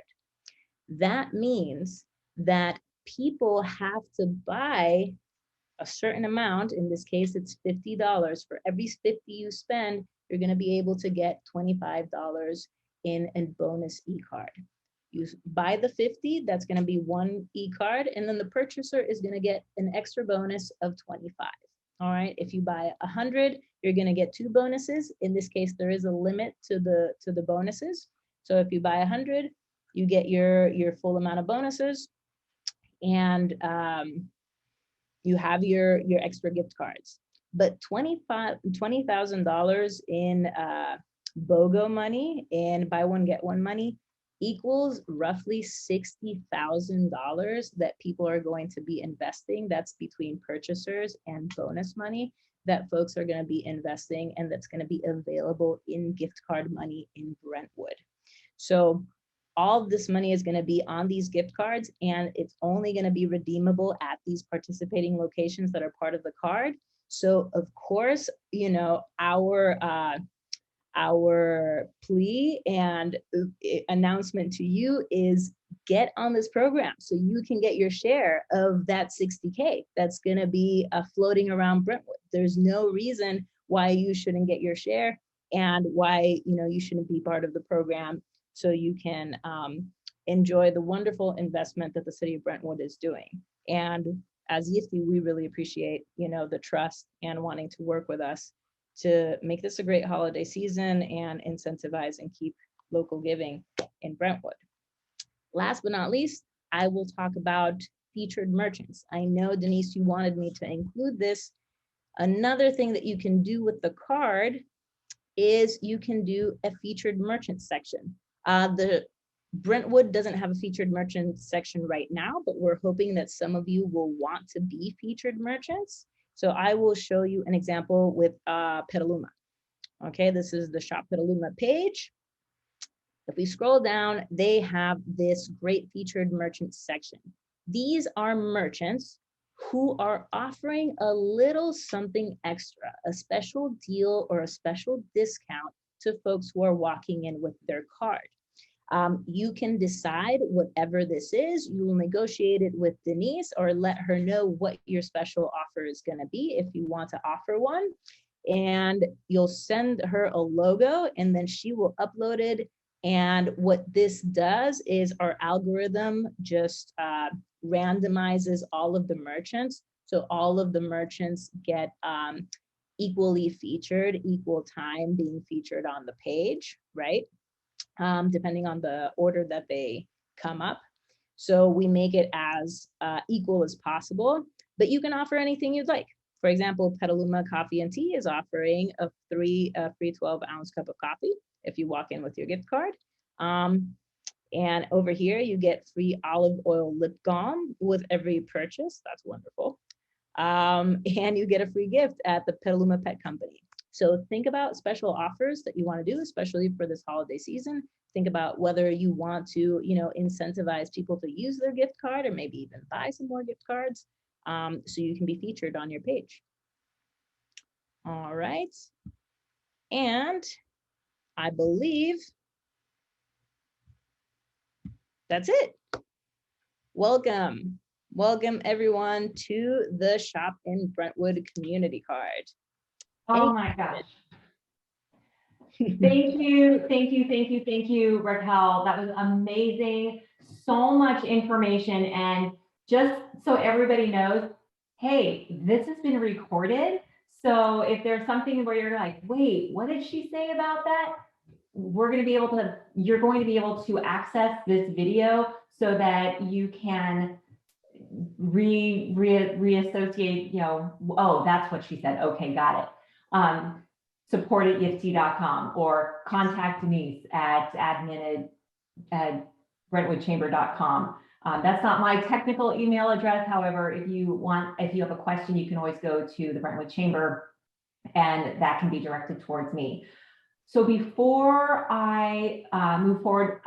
That means that people have to buy a certain amount. In this case, it's $50. For every 50 you spend, you're going to be able to get $25 in a bonus e-card. You buy the 50, that's going to be 1 e-card, and then the purchaser is going to get an extra bonus of 25. All right, if you buy 100, you're going to get 2 bonuses. In this case, there is a limit to the bonuses. So if you buy 100, you get your full amount of bonuses, and you have your extra gift cards. But $20,000 in BOGO money and buy one get one money equals roughly $60,000 that people are going to be investing. That's between purchasers and bonus money that folks are going to be investing, and that's going to be available in gift card money in Brentwood. So all of this money is going to be on these gift cards, and it's only going to be redeemable at these participating locations that are part of the card. So of course, you know, our plea and announcement to you is get on this program so you can get your share of that 60K that's going to be floating around Brentwood. There's no reason why you shouldn't get your share, and why, you know, you shouldn't be part of the program, so you can enjoy the wonderful investment that the City of Brentwood is doing. And as Yifty, we really appreciate, you know, the trust and wanting to work with us to make this a great holiday season and incentivize and keep local giving in Brentwood. Last but not least, I will talk about featured merchants. I know, Denise, you wanted me to include this. Another thing that you can do with the card is you can do a featured merchant section. The Brentwood doesn't have a featured merchant section right now, but we're hoping that some of you will want to be featured merchants. So I will show you an example with Petaluma. Okay, this is the Shop Petaluma page. If we scroll down, they have this great featured merchant section. These are merchants who are offering a little something extra, a special deal or a special discount to folks who are walking in with their card. You can decide whatever this is. You will negotiate it with Denise or let her know what your special offer is going to be if you want to offer one. And you'll send her a logo, and then she will upload it. And what this does is our algorithm just randomizes all of the merchants. So all of the merchants get equally featured, equal time being featured on the page, right? Depending on the order that they come up. So we make it as equal as possible, but you can offer anything you'd like. For example, Petaluma Coffee and Tea is offering a free 12-ounce cup of coffee if you walk in with your gift card. And over here, you get free olive oil lip balm with every purchase. That's wonderful. And you get a free gift at the Petaluma Pet Company. So think about special offers that you want to do, especially for this holiday season. Think about whether you want to, you know, incentivize people to use their gift card, or maybe even buy some more gift cards, so you can be featured on your page. All right. And I believe that's it. Welcome. Welcome everyone to the Shop in Brentwood community card. Oh my gosh. Thank you, thank you, thank you, thank you, Raquel. That was amazing. So much information. And just so everybody knows, hey, this has been recorded. So if there's something where you're like, wait, what did she say about that? You're going to be able to access this video so that you can reassociate, oh, that's what she said. Okay, got it. Support at yift.com or contact Denise at admin at brentwoodchamber.com. That's not my technical email address. However, if you have a question, you can always go to the Brentwood Chamber and that can be directed towards me. So before I move forward,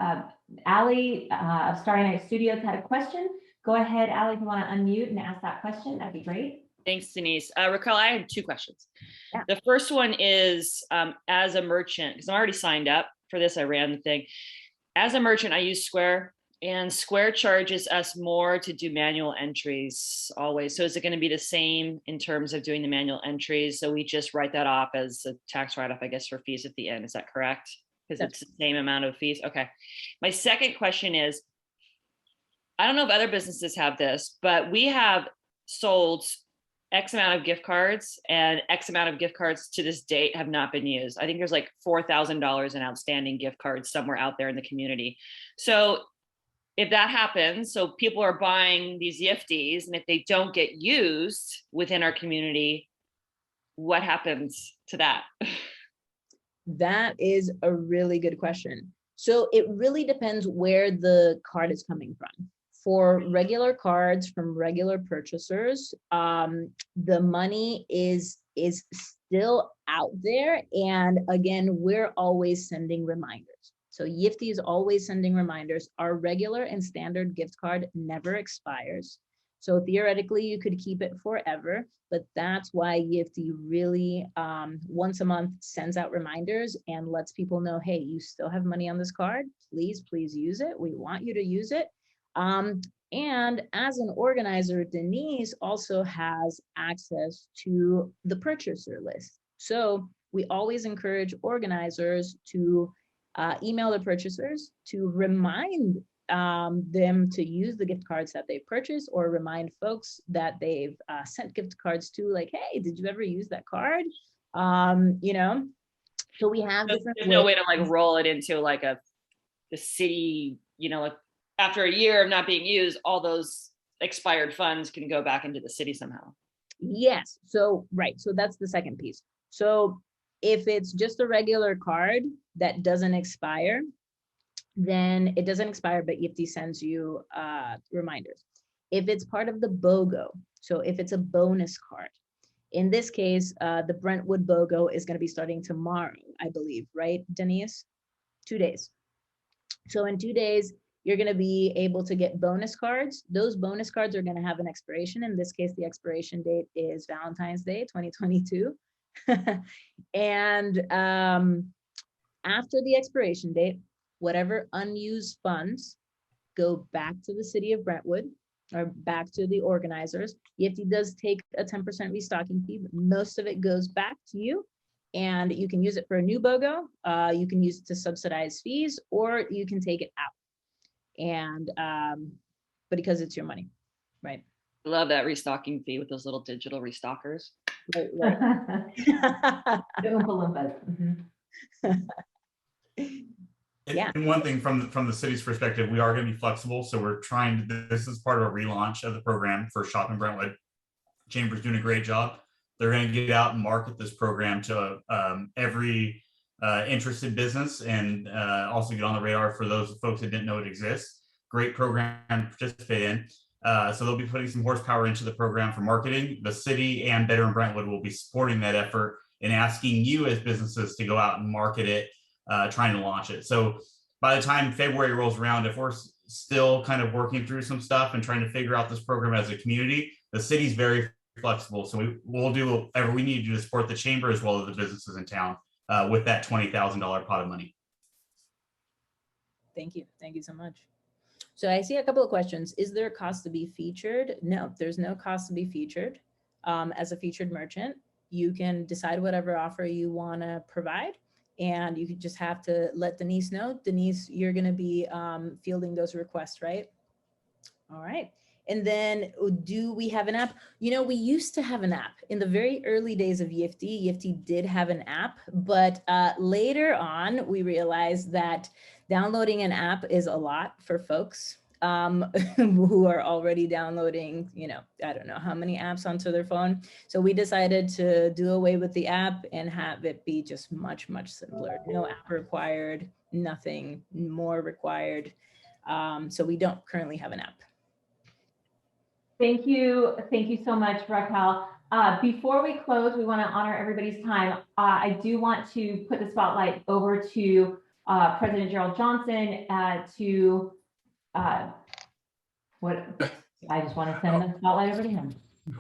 Allie of Starry Night Studios had a question. Go ahead, Allie, if you want to unmute and ask that question, that'd be great. Thanks, Denise. Raquel, I had 2 questions. Yeah. The first one is, as a merchant, because I'm already signed up for this, I ran the thing. As a merchant, I use Square, and Square charges us more to do manual entries always. So is it going to be the same in terms of doing the manual entries? So we just write that off as a tax write-off, I guess, for fees at the end. Is that correct? Because it's the same amount of fees. Okay. My second question is, I don't know if other businesses have this, but we have sold X amount of gift cards, and X amount of gift cards to this date have not been used. I think there's like $4,000 in outstanding gift cards somewhere out there in the community. So if that happens, so people are buying these Yifties, and if they don't get used within our community, what happens to that? That is a really good question. So it really depends where the card is coming from. For regular cards from regular purchasers, the money is still out there. And again, we're always sending reminders. So Yifty is always sending reminders. Our regular and standard gift card never expires. So theoretically, you could keep it forever, but that's why Yifty really once a month sends out reminders and lets people know, hey, you still have money on this card. Please use it. We want you to use it. And as an organizer, Denise also has access to the purchaser list. So we always encourage organizers to email the purchasers to remind them to use the gift cards that they purchased, or remind folks that they've sent gift cards to, like, hey, did you ever use that card? So we have different There's no way to like roll it into like the city, like after a year of not being used, all those expired funds can go back into the city somehow. Yes. So, right. So that's the second piece. So if it's just a regular card that doesn't expire, then it doesn't expire, but Yifty sends you reminders. If it's part of the Bogo, so if it's a bonus card, in this case, the Brentwood Bogo is going to be starting tomorrow, I believe, right, Denise? 2 days. So in 2 days, you're going to be able to get bonus cards. Those bonus cards are going to have an expiration. In this case, the expiration date is Valentine's Day, 2022. And after the expiration date, whatever unused funds go back to the city of Brentwood or back to the organizers. Yifty does take a 10% restocking fee, but most of it goes back to you. And you can use it for a new BOGO. You can use it to subsidize fees, or you can take it out. And but because it's your money, right? I love that restocking fee with those little digital restockers. Right. The Oompa Loompas. Yeah. And one thing from the city's perspective, we are going to be flexible. So we're trying to, this is part of a relaunch of the program for Shop in Brentwood. Chamber's doing a great job. They're going to get out and market this program to every interested business, and also get on the radar for those folks that didn't know it exists. Great program to participate in. So they'll be putting some horsepower into the program for marketing. The city and Better in Brentwood will be supporting that effort and asking you as businesses to go out and market it, trying to launch it. So by the time February rolls around, if we're still kind of working through some stuff and trying to figure out this program as a community, the city's very flexible. So we'll do whatever we need to do to support the chamber as well as the businesses in town with that $20,000 pot of money. Thank you. Thank you so much. So I see a couple of questions. Is there a cost to be featured? No, there's no cost to be featured. As a featured merchant, you can decide whatever offer you want to provide, and you just have to let Denise know. Denise, you're going to be fielding those requests, right? All right. And then do we have an app? You know, we used to have an app in the very early days of Yifty. Yifty did have an app, but later on, we realized that downloading an app is a lot for folks who are already downloading, you know, I don't know how many apps onto their phone. So we decided to do away with the app and have it be just much, much simpler. No app required, nothing more required. So we don't currently have an app. Thank you so much, Raquel. Before we close, we want to honor everybody's time. I do want to put the spotlight over to President Gerald Johnson I just want to send the spotlight over to him.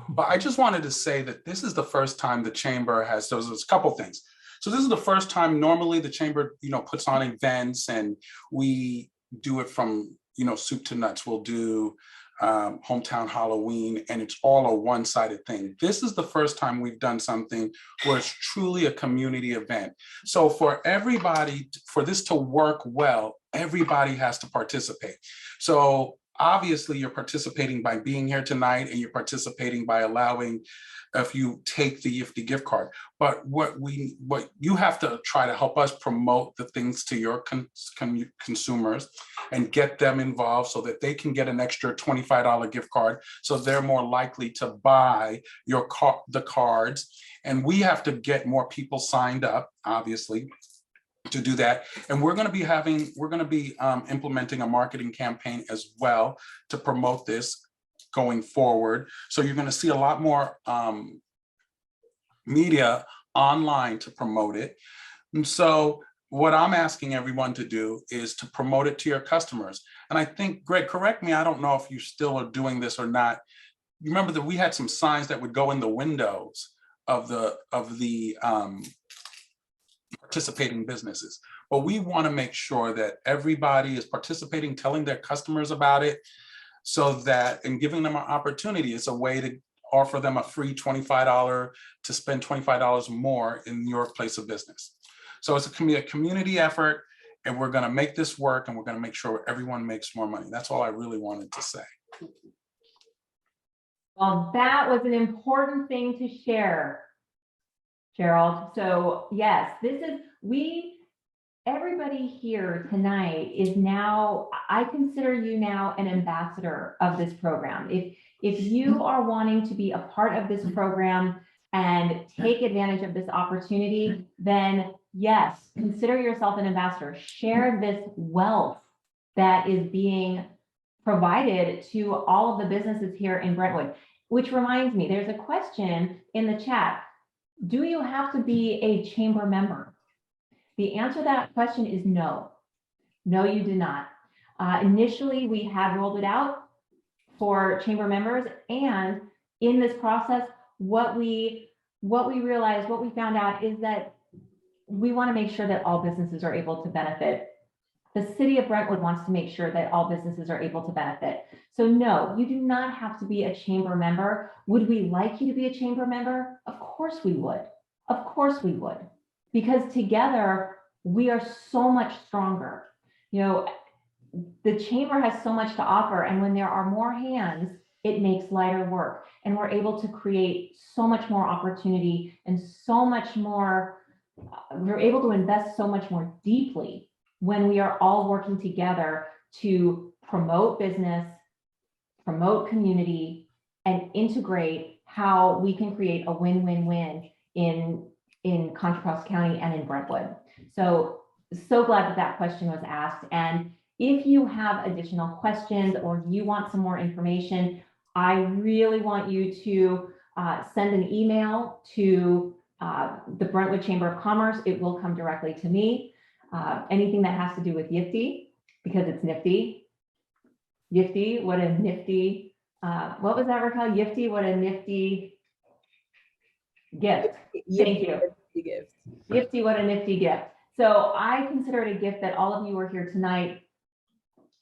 But I just wanted to say that this is the first time the chamber has, there's a couple things. So this is the first time, normally the chamber, you know, puts on events and we do it from, you know, soup to nuts. We'll do hometown Halloween, and it's all a one-sided thing. This is the first time we've done something where it's truly a community event. So for everybody, for this to work well, everybody has to participate. So obviously you're participating by being here tonight, and you're participating by allowing, if you take the Yifty gift card. But what you have to try to help us promote the things to your consumers and get them involved so that they can get an extra $25 gift card, so they're more likely to buy the cards. And we have to get more people signed up, obviously, to do that. And we're going to be implementing a marketing campaign as well to promote this going forward. So you're going to see a lot more media online to promote it. And so what I'm asking everyone to do is to promote it to your customers. And I think, Greg, correct me, I don't know if you still are doing this or not. You remember that we had some signs that would go in the windows of the participating businesses. But we want to make sure that everybody is participating, telling their customers about it, so that, and giving them an opportunity. It's a way to offer them a free $25 to spend $25 more in your place of business. So it's a community effort, and we're going to make this work, and we're going to make sure everyone makes more money. That's all I really wanted to say. Well, that was an important thing to share, Gerald. So yes, everybody here tonight is now, I consider you now an ambassador of this program. If you are wanting to be a part of this program and take advantage of this opportunity, then yes, consider yourself an ambassador. Share this wealth that is being provided to all of the businesses here in Brentwood. Which reminds me, there's a question in the chat. Do you have to be a chamber member? The answer to that question is no. No, you do not. Initially, we had rolled it out for chamber members, and in this process, what we realized, what we found out is that we want to make sure that all businesses are able to benefit. The City of Brentwood wants to make sure that all businesses are able to benefit. So no, you do not have to be a chamber member. Would we like you to be a chamber member? Of course we would. Of course we would. Because together we are so much stronger. You know, the chamber has so much to offer, and when there are more hands, it makes lighter work, and we're able to create so much more opportunity and so much more, we're able to invest so much more deeply when we are all working together to promote business, promote community, and integrate how we can create a win-win-win in Contra Costa County and in Brentwood. So glad that question was asked. And if you have additional questions or you want some more information, I really want you to send an email to the Brentwood Chamber of Commerce. It will come directly to me. Anything that has to do with Yifty, because it's nifty. Yifty, what a nifty, what was that, Raquel? Yifty, what a nifty gift. Thank you. Yifty, what a nifty gift. So I consider it a gift that all of you are here tonight.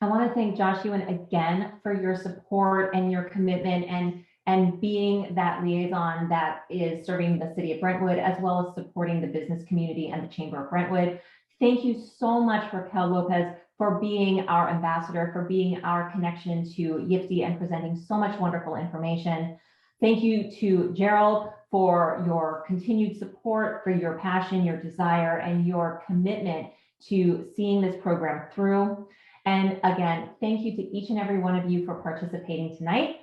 I want to thank Josh Ewan again for your support and your commitment and being that liaison that is serving the City of Brentwood, as well as supporting the business community and the Chamber of Brentwood. Thank you so much, Raquel Lopez, for being our ambassador, for being our connection to YIFT and presenting so much wonderful information. Thank you to Gerald for your continued support, for your passion, your desire, and your commitment to seeing this program through. And again, thank you to each and every one of you for participating tonight.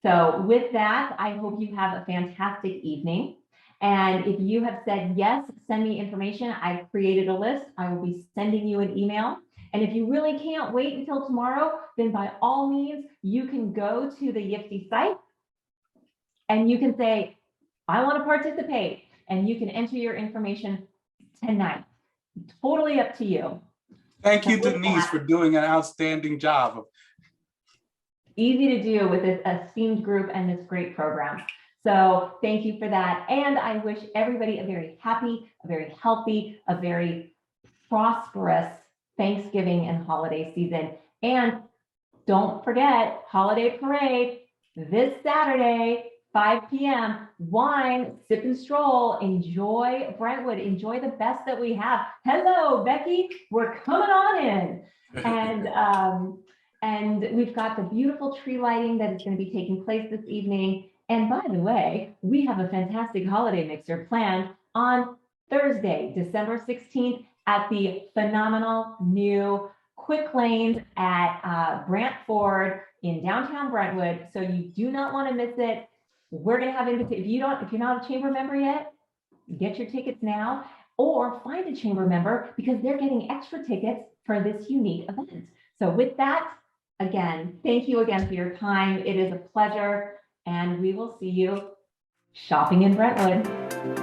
So with that, I hope you have a fantastic evening. And if you have said yes, send me information. I've created a list. I will be sending you an email. And if you really can't wait until tomorrow, then by all means, you can go to the YIFT site and you can say, I want to participate. And you can enter your information tonight. Totally up to you. Thank you, So with Denise, that, for doing an outstanding job. easy to do with this esteemed group and this great program. So thank you for that. And I wish everybody a very happy, a very healthy, a very prosperous Thanksgiving and holiday season. And don't forget, holiday parade this Saturday, 5 p.m. Wine, sip and stroll. Enjoy Brentwood. Enjoy the best that we have. Hello, Becky. We're coming on in. And we've got the beautiful tree lighting that is going to be taking place this evening. And by the way, we have a fantastic holiday mixer planned on Thursday, December 16th at the phenomenal new Quick Lanes at Brentwood in downtown Brentwood. So you do not want to miss it. We're going to have if you're not a chamber member yet, get your tickets now, or find a chamber member because they're getting extra tickets for this unique event. So with that, again, thank you again for your time. It is a pleasure, and we will see you shopping in Brentwood.